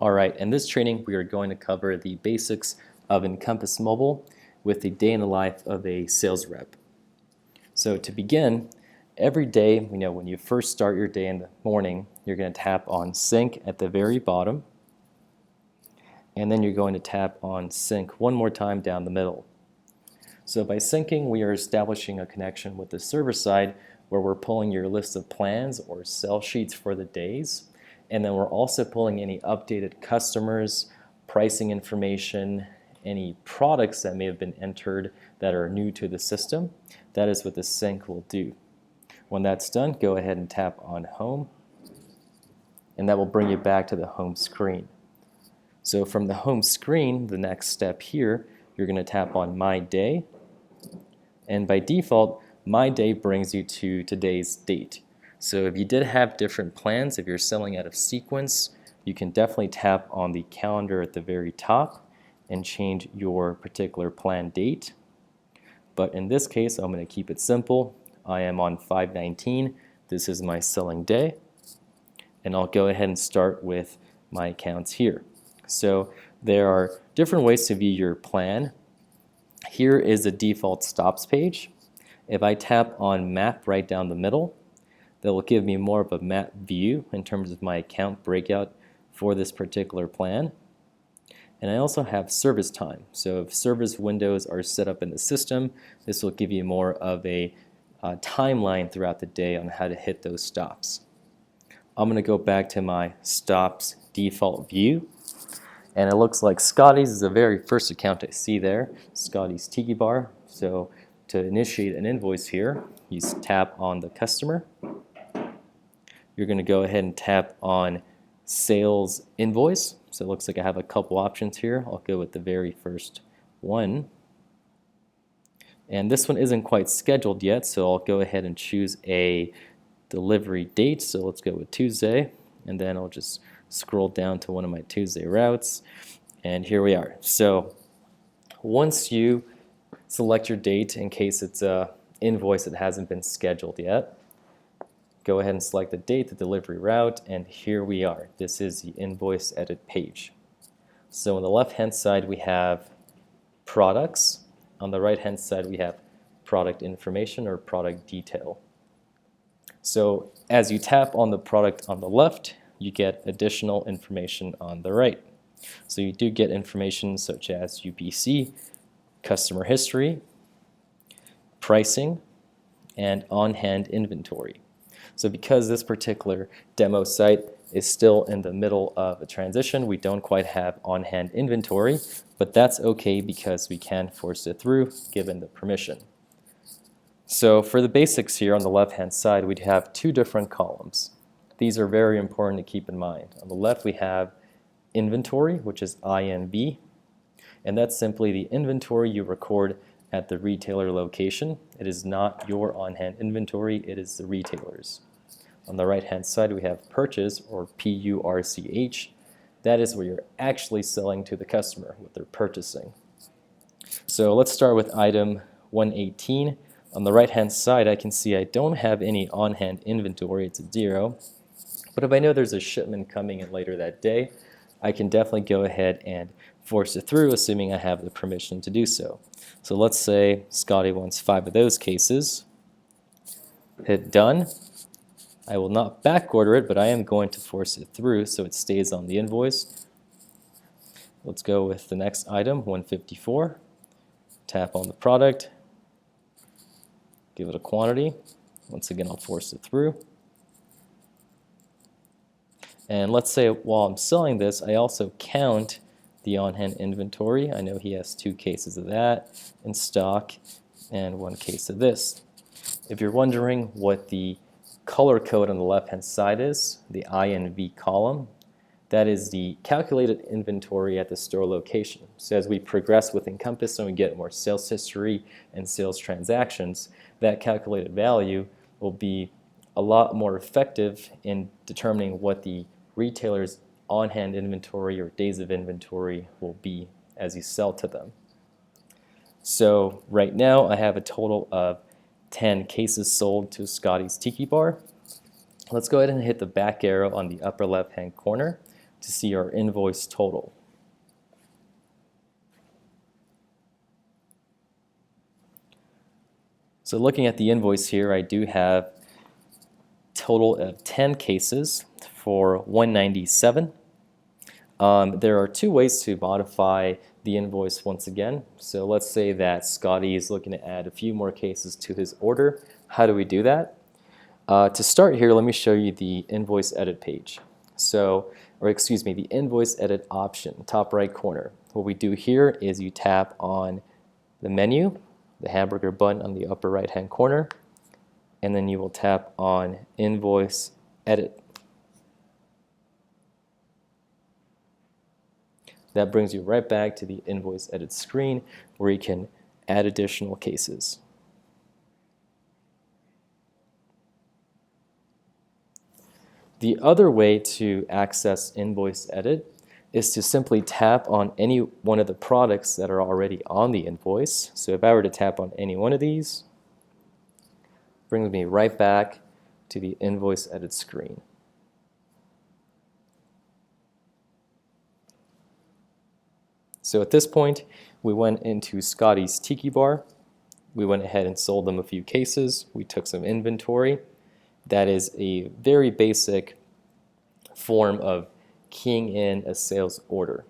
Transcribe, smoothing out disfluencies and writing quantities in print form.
Alright, in this training we are going to cover the basics of Encompass Mobile with the day in the life of a sales rep. So to begin, every day, when you first start your day in the morning, you're going to tap on sync at the very bottom, and then you're going to tap on sync one more time down the middle. So by syncing, we are establishing a connection with the server side where we're pulling your list of plans or sell sheets for the days. And then we're also pulling any updated customers, pricing information, any products that may have been entered that are new to the system. That is what the sync will do. When that's done, go ahead and tap on Home, and that will bring you back to the home screen. So from the home screen, the next step here, you're going to tap on My Day, and by default, My Day brings you to today's date. So if you did have different plans, if you're selling out of sequence, you can definitely tap on the calendar at the very top and change your particular plan date. But in this case, I'm going to keep it simple. I am on 5/19. This is my selling day. And I'll go ahead and start with my accounts here. So there are different ways to view your plan. Here is the default stops page. If I tap on Map right down the middle, that will give me more of a map view in terms of my account breakout for this particular plan. And I also have service time. So if service windows are set up in the system, this will give you more of a timeline throughout the day on how to hit those stops. I'm going to go back to my stops default view. And it looks like Scotty's is the very first account I see there, Scotty's Tiki Bar. So to initiate an invoice here, you tap on the customer. You're going to go ahead and tap on Sales Invoice. So it looks like I have a couple options here. I'll go with the very first one. And this one isn't quite scheduled yet, so I'll go ahead and choose a delivery date. So let's go with Tuesday, and then I'll just scroll down to one of my Tuesday routes, and here we are. So once you select your date, in case it's an invoice that hasn't been scheduled yet, go ahead and select the date, the delivery route, and here we are. This is the invoice edit page. So on the left-hand side we have products. On the right-hand side we have product information or product detail. So as you tap on the product on the left, you get additional information on the right. So you do get information such as UPC, customer history, pricing, and on-hand inventory. So because this particular demo site is still in the middle of a transition, we don't quite have on-hand inventory, but that's okay because we can force it through given the permission. So for the basics here on the left-hand side, we'd have two different columns. These are very important to keep in mind. On the left we have inventory, which is INV, and that's simply the inventory you record at the retailer location. It is not your on-hand inventory, it is the retailer's. On the right-hand side we have purchase, or PURCH. That is where you're actually selling to the customer, what they're purchasing. So let's start with item 118. On the right-hand side I can see I don't have any on-hand inventory, it's a 0. But if I know there's a shipment coming in later that day, I can definitely go ahead and force it through, assuming I have the permission to do so. So let's say Scotty wants 5 of those cases. Hit done. I will not back order it, but I am going to force it through so it stays on the invoice. Let's go with the next item, 154. Tap on the product. Give it a quantity. Once again, I'll force it through. And let's say while I'm selling this, I also count the on-hand inventory. I know he has 2 cases of that in stock and 1 case of this. If you're wondering what the color code on the left-hand side is, the INV column, that is the calculated inventory at the store location. So as we progress with Encompass and we get more sales history and sales transactions, that calculated value will be a lot more effective in determining what the retailer's on-hand inventory or days of inventory will be as you sell to them. So right now I have a total of 10 cases sold to Scotty's Tiki Bar. Let's go ahead and hit the back arrow on the upper left-hand corner to see our invoice total. So looking at the invoice here, I do have a total of 10 cases for 197. There are two ways to modify the invoice once again. So let's say that Scotty is looking to add a few more cases to his order. How do we do that? To start here, let me show you the invoice edit page. The invoice edit option, top right corner. What we do here is you tap on the menu, the hamburger button on the upper right hand corner, and then you will tap on invoice edit. That brings you right back to the invoice edit screen where you can add additional cases. The other way to access invoice edit is to simply tap on any one of the products that are already on the invoice. So if I were to tap on any one of these, it brings me right back to the invoice edit screen. So at this point, we went into Scotty's Tiki Bar. We went ahead and sold them a few cases. We took some inventory. That is a very basic form of keying in a sales order.